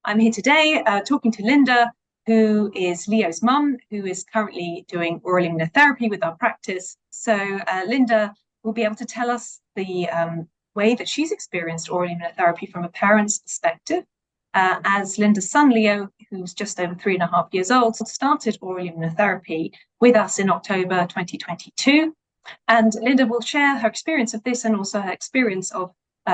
I'm here today talking to Linda, who is Leo's mum, who is currently doing oral immunotherapy with our practice. So Linda will be able to tell us the way that she's experienced oral immunotherapy from a parent's perspective. As Linda's son, Leo, who's just over 3.5 years old, started oral immunotherapy with us in October 2022. And Linda will share her experience of this and also her experience of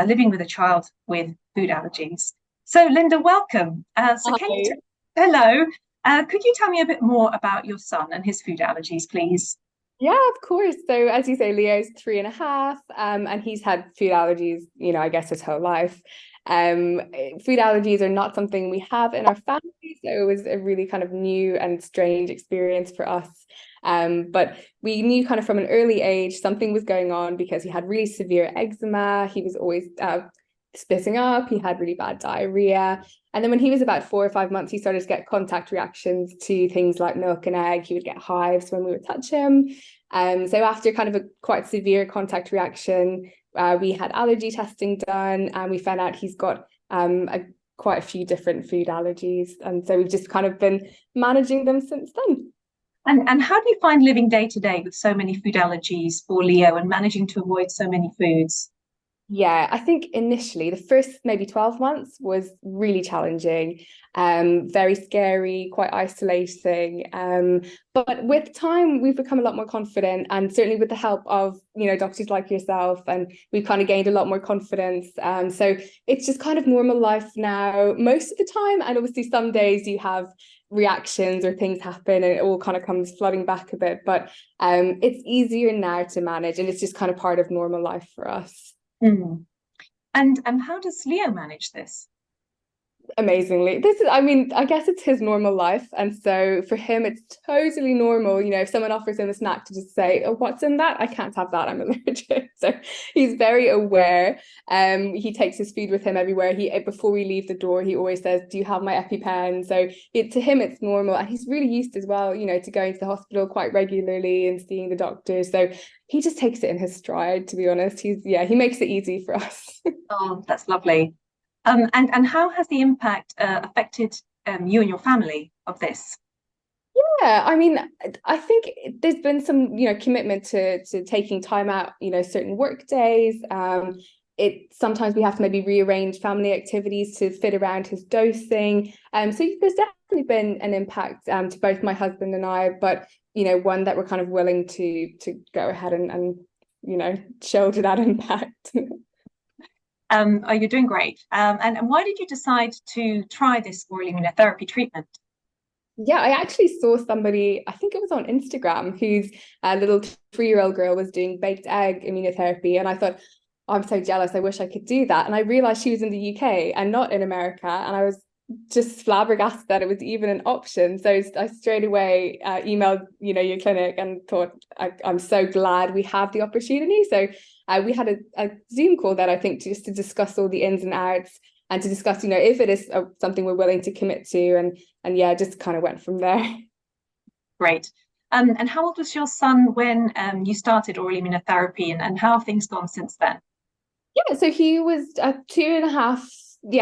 living with a child with food allergies. So Linda, welcome. Hello. Could you tell me a bit more about your son and his food allergies, please? Yeah, of course. So as you say, Leo's 3.5, and he's had food allergies, I guess his whole life. Food allergies are not something we have in our family, so it was a really kind of new and strange experience for us. But we knew kind of from an early age something was going on because he had really severe eczema. He was always spitting up. He had really bad diarrhea. And then when he was about 4 or 5 months, he started to get contact reactions to things like milk and egg. He would get hives when we would touch him. So after kind of a quite severe contact reaction, we had allergy testing done, and we found out he's got quite a few different food allergies. And so we've just kind of been managing them since then. And how do you find living day to day with so many food allergies for Leo and managing to avoid so many foods? Yeah, I think initially the first maybe 12 months was really challenging, very scary, quite isolating. But with time, we've become a lot more confident, and certainly with the help of, doctors like yourself, and we've kind of gained a lot more confidence. So it's just kind of normal life now most of the time. And obviously some days you have reactions or things happen and it all kind of comes flooding back a bit. But it's easier now to manage, and it's just kind of part of normal life for us. Mm. And how does Leo manage this? Amazingly. I guess it's his normal life. And so for him, it's totally normal. If someone offers him a snack, to just say, oh, what's in that? I can't have that. I'm allergic. So he's very aware. He takes his food with him everywhere. Before we leave the door, he always says, do you have my EpiPen? So to him, it's normal. And he's really used as well, to going to the hospital quite regularly and seeing the doctor. So he just takes it in his stride, to be honest. He makes it easy for us. Oh, that's lovely. And how has the impact affected you and your family of this? Yeah, I think there's been some, commitment to taking time out, certain work days. Sometimes we have to maybe rearrange family activities to fit around his dosing. So there's definitely been an impact to both my husband and I, but one that we're kind of willing to go ahead and shoulder that impact. Oh, you're doing great. And why did you decide to try this oral immunotherapy treatment? Yeah, I actually saw somebody, I think it was on Instagram, whose little 3-year-old girl was doing baked egg immunotherapy. And I thought, oh, I'm so jealous. I wish I could do that. And I realized she was in the UK and not in America. And I was just flabbergasted that it was even an option. So I straight away emailed, your clinic and thought, I'm so glad we have the opportunity. So we had a Zoom call that I think just to discuss all the ins and outs and to discuss, if it is something we're willing to commit to. And yeah, just kind of went from there. Great. And how old was your son when you started oral immunotherapy, and how have things gone since then? Yeah, so he was 2.5,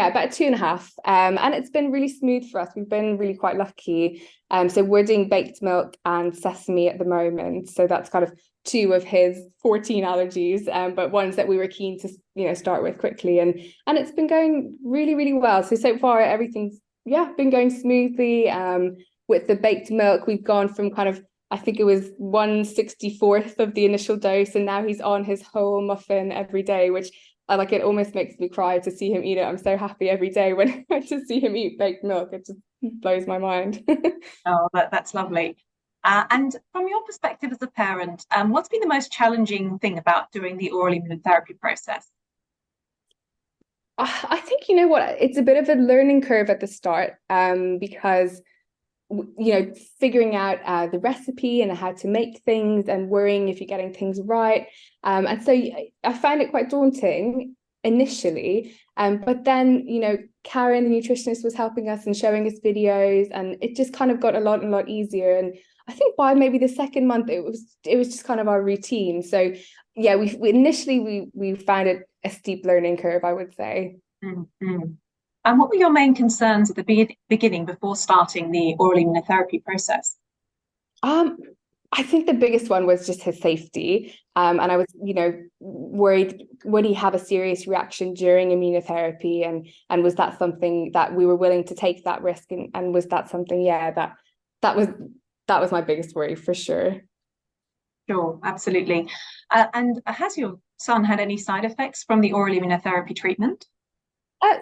about 2.5. And it's been really smooth for us. We've been really quite lucky. So we're doing baked milk and sesame at the moment. So that's kind of 2 of his 14 allergies, but ones that we were keen to, start with quickly. And it's been going really, really well. So far, everything's, been going smoothly. With the baked milk, we've gone from kind of, I think it was 1/64th of the initial dose, and now he's on his whole muffin every day, which it almost makes me cry to see him eat it. I'm so happy every day when I just see him eat baked milk. It just blows my mind. Oh, that's lovely. And from your perspective as a parent, what's been the most challenging thing about doing the oral immunotherapy process? I think, what, it's a bit of a learning curve at the start, because figuring out the recipe and how to make things and worrying if you're getting things right. And so I found it quite daunting initially. But then, Karen, the nutritionist, was helping us and showing us videos, and it just kind of got a lot easier. And I think by maybe the second month, it was just kind of our routine. So yeah, we initially found it a steep learning curve, I would say. Mm-hmm. And what were your main concerns at the beginning before starting the oral immunotherapy process? I think the biggest one was just his safety. And I was, worried, would he have a serious reaction during immunotherapy? And was that something that we were willing to take that risk? And was that something, that was my biggest worry for sure. Sure, absolutely. And has your son had any side effects from the oral immunotherapy treatment?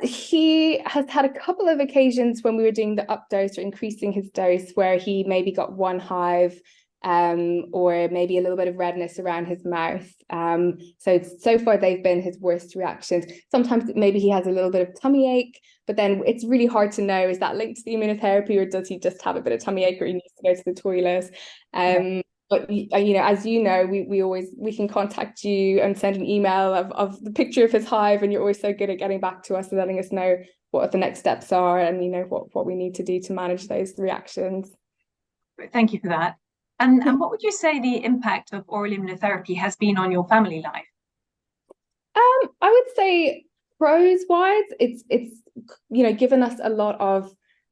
He has had a couple of occasions when we were doing the up dose or increasing his dose where he maybe got one hive, or maybe a little bit of redness around his mouth. So far they've been his worst reactions. Sometimes maybe he has a little bit of tummy ache, but then it's really hard to know, is that linked to the immunotherapy or does he just have a bit of tummy ache or he needs to go to the toilet? But as you know, we can contact you and send an email of the picture of his hive, and you're always so good at getting back to us and letting us know what the next steps are and what we need to do to manage those reactions. Thank you for that. And what would you say the impact of oral immunotherapy has been on your family life? I would say pros wise, it's given us a lot of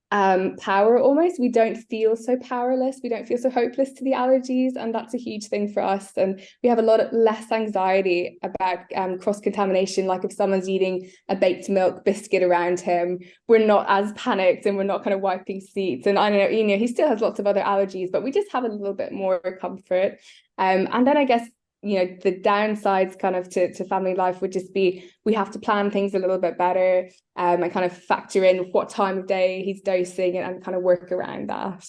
power almost. We don't feel so powerless, we don't feel so hopeless to the allergies, and that's a huge thing for us. And we have a lot of less anxiety about cross-contamination. Like if someone's eating a baked milk biscuit around him, we're not as panicked and we're not kind of wiping seats. And I don't know, he still has lots of other allergies, but we just have a little bit more comfort. And then I guess the downsides kind of to family life would just be we have to plan things a little bit better, and kind of factor in what time of day he's dosing and kind of work around that.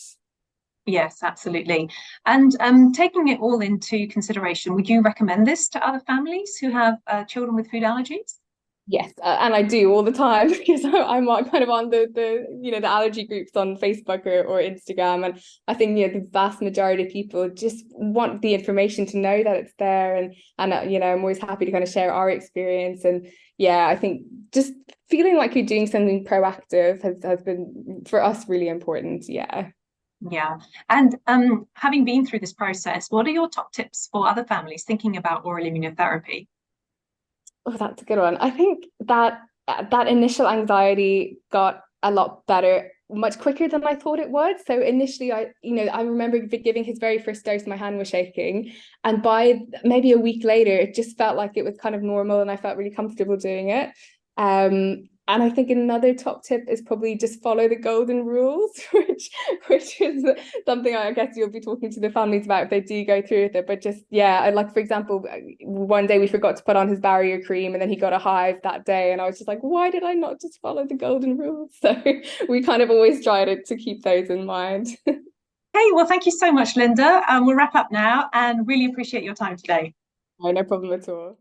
Yes, absolutely. And taking it all into consideration, would you recommend this to other families who have children with food allergies? Yes, and I do all the time because I'm kind of on the allergy groups on Facebook or Instagram, and I think the vast majority of people just want the information to know that it's there, and I'm always happy to kind of share our experience. And I think just feeling like you're doing something proactive has been for us really important. Yeah. And having been through this process, what are your top tips for other families thinking about oral immunotherapy? Oh, that's a good one. I think that initial anxiety got a lot better much quicker than I thought it would. So initially, I remember giving his very first dose, my hand was shaking, and by maybe a week later, it just felt like it was kind of normal, and I felt really comfortable doing it. And I think another top tip is probably just follow the golden rules, which is something I guess you'll be talking to the families about if they do go through with it. But just, like, for example, one day we forgot to put on his barrier cream and then he got a hive that day. And I was just like, why did I not just follow the golden rules? So we kind of always try to keep those in mind. Hey, well, thank you so much, Linda. We'll wrap up now and really appreciate your time today. No problem at all.